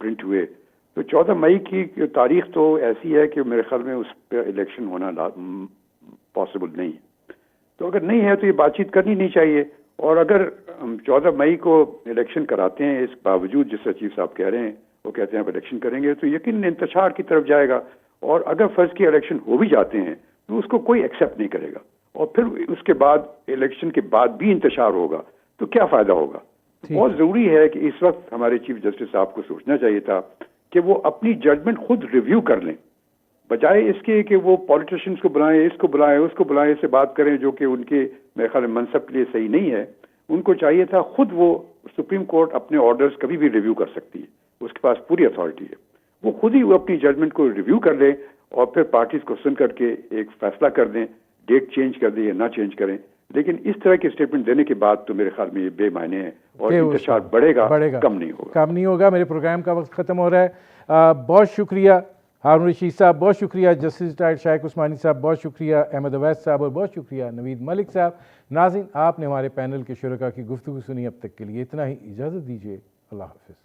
प्रिंट हुए, तो 14 मई की तारीख तो ऐसी है कि मेरे ख्याल में उस पर इलेक्शन होना पॉसिबल नहीं है। तो अगर नहीं है तो ये बातचीत करनी नहीं चाहिए। और अगर हम 14 मई को इलेक्शन कराते हैं, इस बावजूद जिस चीफ साहब कह रहे हैं, वो कहते हैं आप इलेक्शन करेंगे, तो यकीन इंतशार की तरफ जाएगा। और अगर फर्ज की इलेक्शन हो भी जाते हैं तो उसको कोई एक्सेप्ट नहीं करेगा, और फिर उसके बाद इलेक्शन के बाद भी इंतशार होगा, तो क्या फायदा होगा। बहुत जरूरी है कि इस वक्त हमारे चीफ जस्टिस साहब को सोचना चाहिए था कि वो अपनी जजमेंट खुद रिव्यू कर लें, बजाय इसके कि वो पॉलिटिशियंस को बुलाएं, इसको बुलाएं, उसको बुलाएं, इससे बात करें, जो कि उनके मेरे ख्याल में मनसब के लिए सही नहीं है। उनको चाहिए था खुद वो सुप्रीम कोर्ट अपने ऑर्डर्स कभी भी रिव्यू कर सकती है, उसके पास पूरी अथॉरिटी है, वो खुद ही वो अपनी जजमेंट को रिव्यू कर ले और फिर पार्टीज को सुन करके एक फैसला कर दें, डेट चेंज कर दें या ना चेंज करें। लेकिन इस तरह की स्टेटमेंट देने के बाद तो मेरे ख्याल में ये बेमायने है और इंतशार बढ़ेगा, कम नहीं होगा। मेरे प्रोग्राम का वक्त ख़त्म हो रहा है। बहुत शुक्रिया हारून रशीद साहब, बहुत शुक्रिया जस्टिस रिटायर्ड शाइक उस्मानी साहब, बहुत शुक्रिया अहमद अवैस साहब और बहुत शुक्रिया नवीद मलिक साहब। नाज़रीन, आपने हमारे पैनल के शुरका की गुफ्तगू सुनी। अब तक के लिए इतना ही, इजाज़त दीजिए। अल्लाह हाफ़िज़।